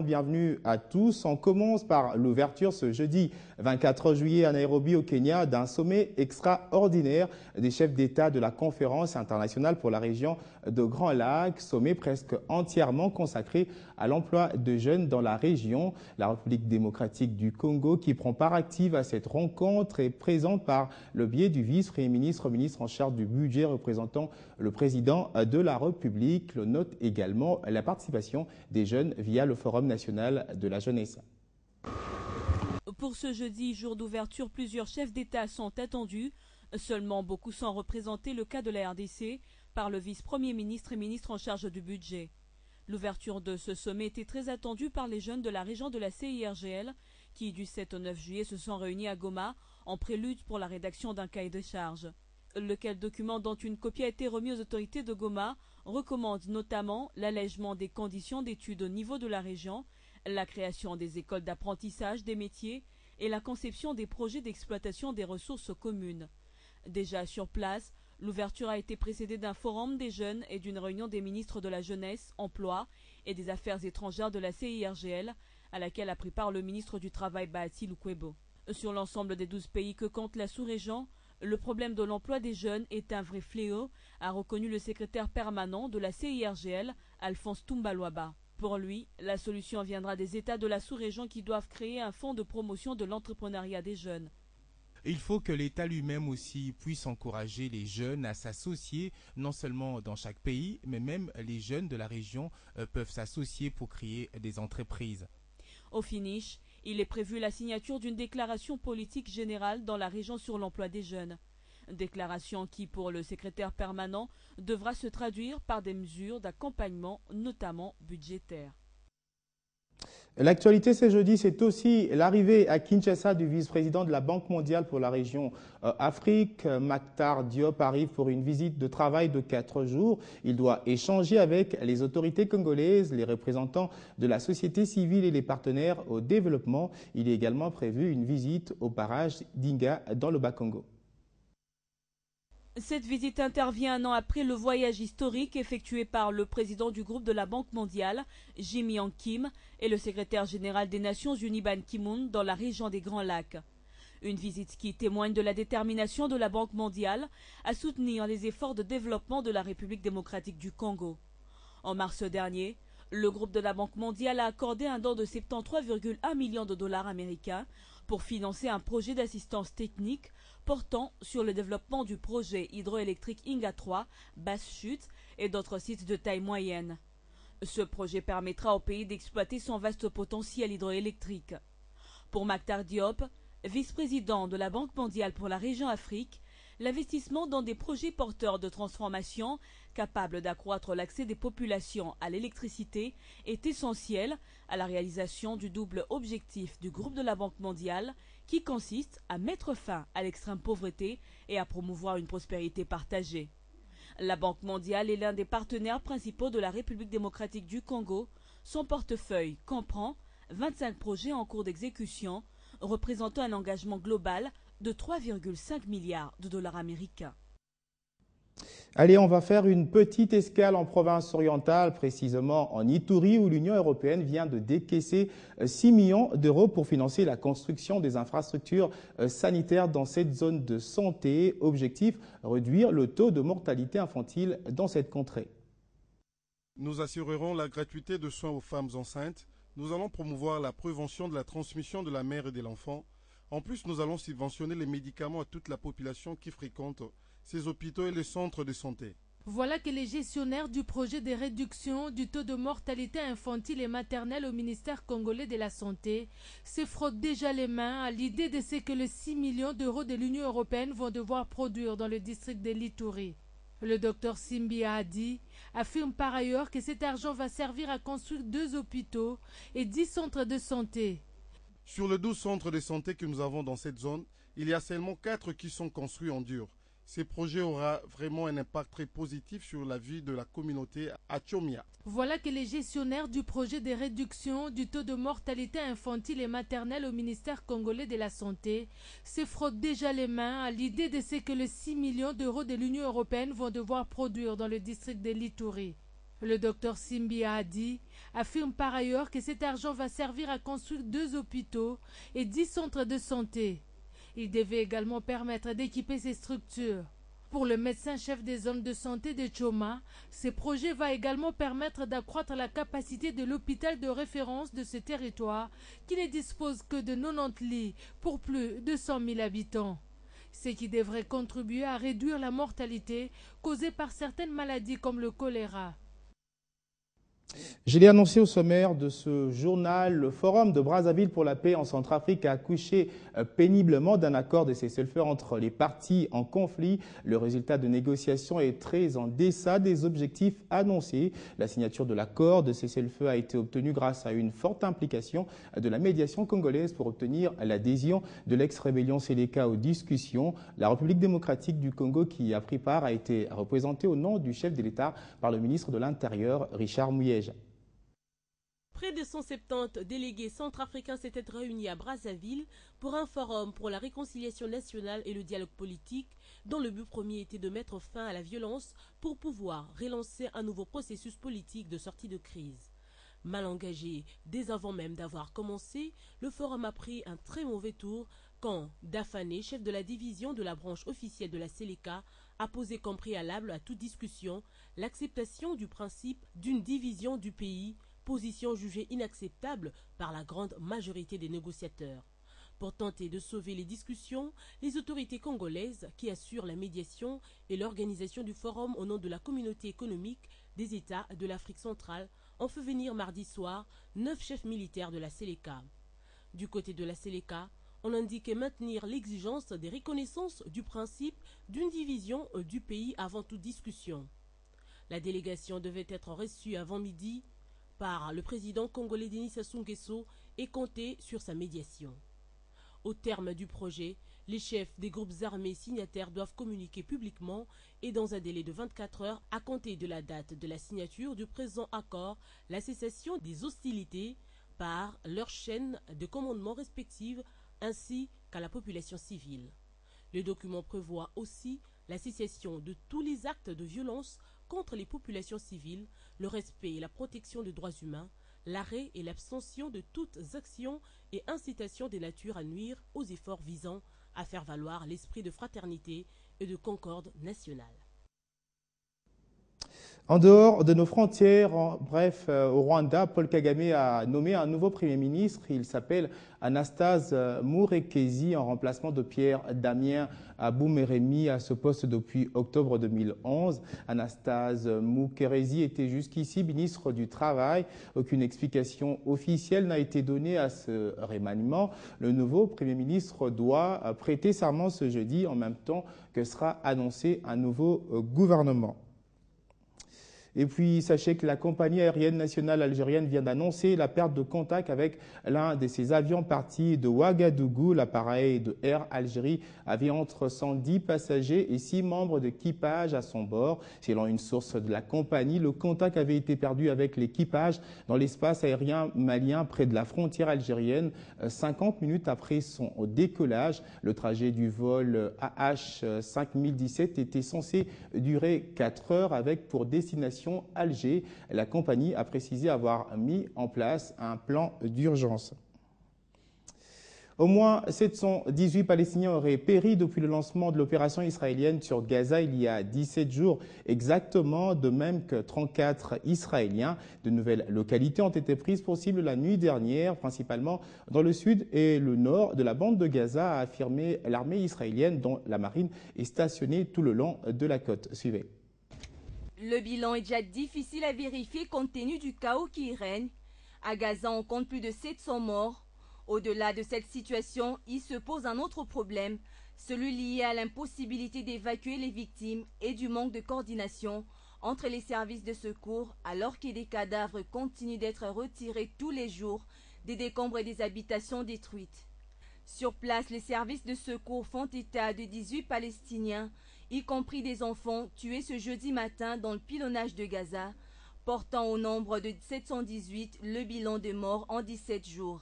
Bienvenue à tous. On commence par l'ouverture ce jeudi 24 juillet à Nairobi au Kenya d'un sommet extraordinaire des chefs d'État de la conférence internationale pour la région de Grand Lac, sommet presque entièrement consacré à l'emploi de jeunes dans la région. La République démocratique du Congo, qui prend part active à cette rencontre, est présente par le biais du vice-premier ministre, ministre en charge du budget représentant le président de la République. Le note également la participation des jeunes via le Forum national de la jeunesse. Pour ce jeudi, jour d'ouverture, plusieurs chefs d'État sont attendus. Seulement, beaucoup sont représentés, le cas de la RDC, par le vice-premier ministre et ministre en charge du budget. L'ouverture de ce sommet était très attendue par les jeunes de la région de la CIRGL qui, du 7 au 9 juillet, se sont réunis à Goma en prélude pour la rédaction d'un cahier de charges. Lequel document, dont une copie a été remis aux autorités de Goma, recommande notamment l'allègement des conditions d'études au niveau de la région, la création des écoles d'apprentissage des métiers et la conception des projets d'exploitation des ressources communes. Déjà sur place, l'ouverture a été précédée d'un forum des jeunes et d'une réunion des ministres de la Jeunesse, Emploi et des Affaires étrangères de la CIRGL, à laquelle a pris part le ministre du Travail Bahati Lukwebo. Sur l'ensemble des 12 pays que compte la sous-région, le problème de l'emploi des jeunes est un vrai fléau, a reconnu le secrétaire permanent de la CIRGL, Alphonse Toumbalouaba. Pour lui, la solution viendra des États de la sous-région qui doivent créer un fonds de promotion de l'entrepreneuriat des jeunes. Il faut que l'État lui-même aussi puisse encourager les jeunes à s'associer, non seulement dans chaque pays, mais même les jeunes de la région peuvent s'associer pour créer des entreprises. Au finish, il est prévu la signature d'une déclaration politique générale dans la région sur l'emploi des jeunes. Déclaration qui, pour le secrétaire permanent, devra se traduire par des mesures d'accompagnement, notamment budgétaires. L'actualité ce jeudi, c'est aussi l'arrivée à Kinshasa du vice-président de la Banque mondiale pour la région Afrique. Mactar Diop arrive pour une visite de travail de 4 jours. Il doit échanger avec les autorités congolaises, les représentants de la société civile et les partenaires au développement. Il est également prévu une visite au barrage d'Inga dans le Bas-Congo. Cette visite intervient un an après le voyage historique effectué par le président du groupe de la Banque mondiale, Jim Yong Kim, et le secrétaire général des Nations Unies, Ban Ki-moon, dans la région des Grands Lacs. Une visite qui témoigne de la détermination de la Banque mondiale à soutenir les efforts de développement de la République démocratique du Congo. En mars dernier, le groupe de la Banque mondiale a accordé un don de 73,1 millions de dollars américains pour financer un projet d'assistance technique portant sur le développement du projet hydroélectrique Inga 3, Basse-Chute et d'autres sites de taille moyenne. Ce projet permettra au pays d'exploiter son vaste potentiel hydroélectrique. Pour Mactar Diop, vice-président de la Banque mondiale pour la région Afrique, l'investissement dans des projets porteurs de transformation capables d'accroître l'accès des populations à l'électricité est essentiel à la réalisation du double objectif du groupe de la Banque mondiale qui consiste à mettre fin à l'extrême pauvreté et à promouvoir une prospérité partagée. La Banque mondiale est l'un des partenaires principaux de la République démocratique du Congo. Son portefeuille comprend 25 projets en cours d'exécution, représentant un engagement global de 3,5 milliards de dollars américains. Allez, on va faire une petite escale en province orientale, précisément en Ituri, où l'Union européenne vient de décaisser 6 millions d'euros pour financer la construction des infrastructures sanitaires dans cette zone de santé. Objectif, réduire le taux de mortalité infantile dans cette contrée. Nous assurerons la gratuité de soins aux femmes enceintes. Nous allons promouvoir la prévention de la transmission de la mère et de l'enfant. En plus, nous allons subventionner les médicaments à toute la population qui fréquente ces hôpitaux et les centres de santé. Voilà que les gestionnaires du projet de réduction du taux de mortalité infantile et maternelle au ministère congolais de la Santé se frottent déjà les mains à l'idée de ce que les 6 millions d'euros de l'Union européenne vont devoir produire dans le district de l'Ituri. Le docteur Simbi Adi affirme par ailleurs que cet argent va servir à construire 2 hôpitaux et 10 centres de santé. Sur les 12 centres de santé que nous avons dans cette zone, il y a seulement 4 qui sont construits en dur. Ces projets auront vraiment un impact très positif sur la vie de la communauté à Tchomia. Voilà que les gestionnaires du projet de réduction du taux de mortalité infantile et maternelle au ministère congolais de la Santé se frottent déjà les mains à l'idée de ce que les 6 millions d'euros de l'Union européenne vont devoir produire dans le district de l'Ituri. Le docteur Simbi Hadi affirme par ailleurs que cet argent va servir à construire 2 hôpitaux et 10 centres de santé. Il devait également permettre d'équiper ces structures. Pour le médecin-chef des zones de santé de Choma, ce projet va également permettre d'accroître la capacité de l'hôpital de référence de ce territoire qui ne dispose que de 90 lits pour plus de 100 000 habitants. Ce qui devrait contribuer à réduire la mortalité causée par certaines maladies comme le choléra. Je l'ai annoncé au sommaire de ce journal, le Forum de Brazzaville pour la paix en Centrafrique a accouché péniblement d'un accord de cessez-le-feu entre les parties en conflit. Le résultat de négociations est très en deçà des objectifs annoncés. La signature de l'accord de cessez-le-feu a été obtenue grâce à une forte implication de la médiation congolaise pour obtenir l'adhésion de l'ex-rébellion Séléka aux discussions. La République démocratique du Congo qui y a pris part a été représentée au nom du chef de l'État par le ministre de l'Intérieur, Richard Mouyej. Près de 170 délégués centrafricains s'étaient réunis à Brazzaville pour un forum pour la réconciliation nationale et le dialogue politique, dont le but premier était de mettre fin à la violence pour pouvoir relancer un nouveau processus politique de sortie de crise. Mal engagé dès avant même d'avoir commencé, le forum a pris un très mauvais tour quand Dafané, chef de la division de la branche officielle de la Séléka, a posé comme préalable à toute discussion l'acceptation du principe d'une division du pays, position jugée inacceptable par la grande majorité des négociateurs. Pour tenter de sauver les discussions, les autorités congolaises qui assurent la médiation et l'organisation du forum au nom de la communauté économique des États de l'Afrique centrale ont fait venir mardi soir 9 chefs militaires de la Séléka. Du côté de la Séléka, on indiquait maintenir l'exigence des reconnaissances du principe d'une division du pays avant toute discussion. La délégation devait être reçue avant midi par le président congolais Denis Sassou Nguesso et compter sur sa médiation. Au terme du projet, les chefs des groupes armés signataires doivent communiquer publiquement et dans un délai de 24 heures à compter de la date de la signature du présent accord la cessation des hostilités par leurs chaînes de commandement respectives ainsi qu'à la population civile. Le document prévoit aussi la cessation de tous les actes de violence contre les populations civiles, le respect et la protection des droits humains, l'arrêt et l'abstention de toutes actions et incitations de nature à nuire aux efforts visant à faire valoir l'esprit de fraternité et de concorde nationale. En dehors de nos frontières, au Rwanda, Paul Kagame a nommé un nouveau Premier ministre. Il s'appelle Anastase Murekezi en remplacement de Pierre-Damien Aboumeremi à ce poste depuis octobre 2011. Anastase Murekezi était jusqu'ici ministre du Travail. Aucune explication officielle n'a été donnée à ce remaniement. Le nouveau Premier ministre doit prêter serment ce jeudi en même temps que sera annoncé un nouveau gouvernement. Et puis, sachez que la compagnie aérienne nationale algérienne vient d'annoncer la perte de contact avec l'un de ses avions partis de Ouagadougou. L'appareil de Air Algérie avait entre 110 passagers et 6 membres d'équipage à son bord. Selon une source de la compagnie, le contact avait été perdu avec l'équipage dans l'espace aérien malien près de la frontière algérienne 50 minutes après son décollage. Le trajet du vol AH5017 était censé durer 4 heures avec pour destination Alger. La compagnie a précisé avoir mis en place un plan d'urgence. Au moins 718 Palestiniens auraient péri depuis le lancement de l'opération israélienne sur Gaza il y a 17 jours exactement, de même que 34 Israéliens. De nouvelles localités ont été prises pour cible la nuit dernière, principalement dans le sud et le nord de la bande de Gaza, a affirmé l'armée israélienne dont la marine est stationnée tout le long de la côte. Suivez. Le bilan est déjà difficile à vérifier compte tenu du chaos qui y règne. À Gaza, on compte plus de 700 morts. Au-delà de cette situation, il se pose un autre problème, celui lié à l'impossibilité d'évacuer les victimes et du manque de coordination entre les services de secours alors que des cadavres continuent d'être retirés tous les jours des décombres et des habitations détruites. Sur place, les services de secours font état de 18 Palestiniens, y compris des enfants tués ce jeudi matin dans le pilonnage de Gaza, portant au nombre de 718 le bilan de morts en 17 jours.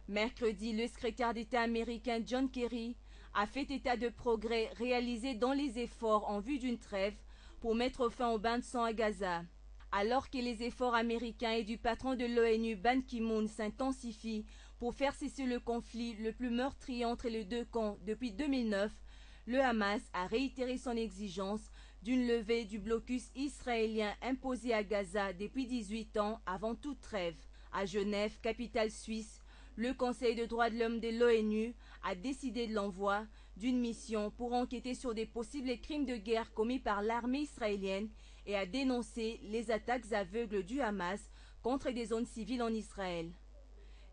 Mercredi, le secrétaire d'État américain John Kerry a fait état de progrès réalisés dans les efforts en vue d'une trêve pour mettre fin au bain de sang à Gaza. Alors que les efforts américains et du patron de l'ONU Ban Ki-moon s'intensifient pour faire cesser le conflit le plus meurtrier entre les deux camps depuis 2009, le Hamas a réitéré son exigence d'une levée du blocus israélien imposé à Gaza depuis 18 ans avant toute trêve. À Genève, capitale suisse, le Conseil des droits de l'homme de l'ONU a décidé de l'envoi d'une mission pour enquêter sur des possibles crimes de guerre commis par l'armée israélienne et a dénoncé les attaques aveugles du Hamas contre des zones civiles en Israël.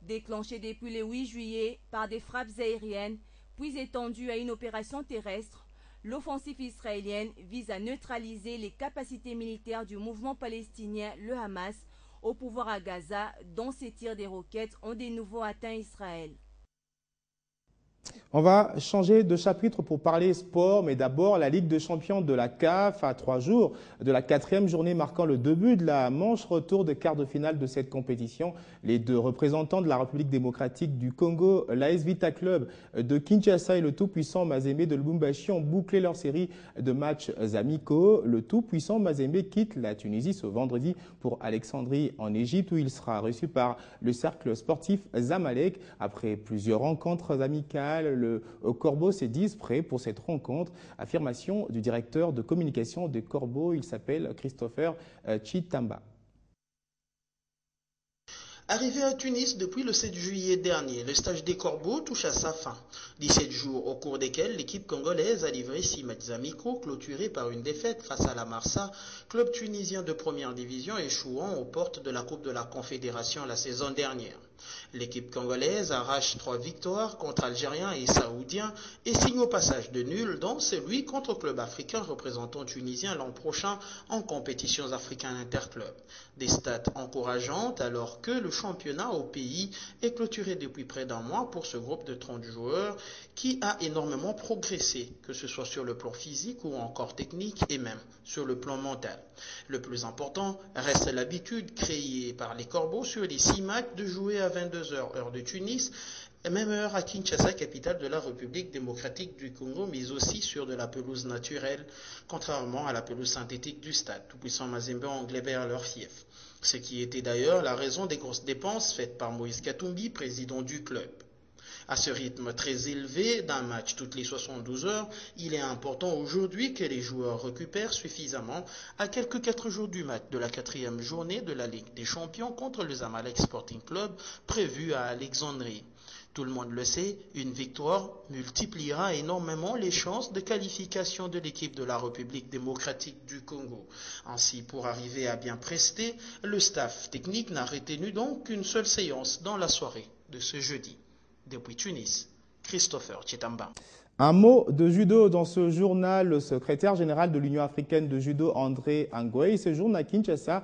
Déclenchée depuis le 8 juillet par des frappes aériennes, puis étendue à une opération terrestre, l'offensive israélienne vise à neutraliser les capacités militaires du mouvement palestinien, le Hamas, au pouvoir à Gaza, dont ces tirs des roquettes ont de nouveau atteint Israël. On va changer de chapitre pour parler sport, mais d'abord la Ligue des champions de la CAF à 3 jours de la 4e journée marquant le début de la manche retour de quart de finale de cette compétition. Les deux représentants de la République démocratique du Congo, l'AS Vita Club de Kinshasa et le tout-puissant Mazembe de Lubumbashi ont bouclé leur série de matchs amicaux. Le tout-puissant Mazembe quitte la Tunisie ce vendredi pour Alexandrie en Égypte où il sera reçu par le cercle sportif Zamalek. Après plusieurs rencontres amicales, le Corbeau s'est dit prêt pour cette rencontre. Affirmation du directeur de communication des Corbeaux, il s'appelle Christopher Chitamba. Arrivé à Tunis depuis le 7 juillet dernier, le stage des Corbeaux touche à sa fin. 17 jours au cours desquels l'équipe congolaise a livré 6 matchs amicaux clôturés par une défaite face à la Marsa, club tunisien de première division échouant aux portes de la Coupe de la Confédération la saison dernière. L'équipe congolaise arrache 3 victoires contre Algériens et Saoudiens et signe au passage de nul, dont celui contre club africain représentant tunisien l'an prochain en compétitions africaines interclubs. Des stats encourageantes alors que le championnat au pays est clôturé depuis près d'un mois pour ce groupe de 30 joueurs qui a énormément progressé, que ce soit sur le plan physique ou encore technique et même sur le plan mental. Le plus important reste l'habitude créée par les Corbeaux sur les 6 matchs de jouer à 22h heure de Tunis, et même heure à Kinshasa, capitale de la République démocratique du Congo, mais aussi sur de la pelouse naturelle, contrairement à la pelouse synthétique du stade. Tout-puissant Mazembe englobait à leur fief. Ce qui était d'ailleurs la raison des grosses dépenses faites par Moïse Katumbi, président du club. À ce rythme très élevé d'un match toutes les 72 heures, il est important aujourd'hui que les joueurs récupèrent suffisamment à quelques 4 jours du match de la 4e journée de la Ligue des Champions contre le Zamalek Sporting Club prévu à Alexandrie. Tout le monde le sait, une victoire multipliera énormément les chances de qualification de l'équipe de la République démocratique du Congo. Ainsi, pour arriver à bien prester, le staff technique n'a retenu donc qu'une seule séance dans la soirée de ce jeudi. Depuis Tunis, Christopher Chitamba. Un mot de judo dans ce journal. Le secrétaire général de l'Union africaine de judo, André Angoué, séjourne à Kinshasa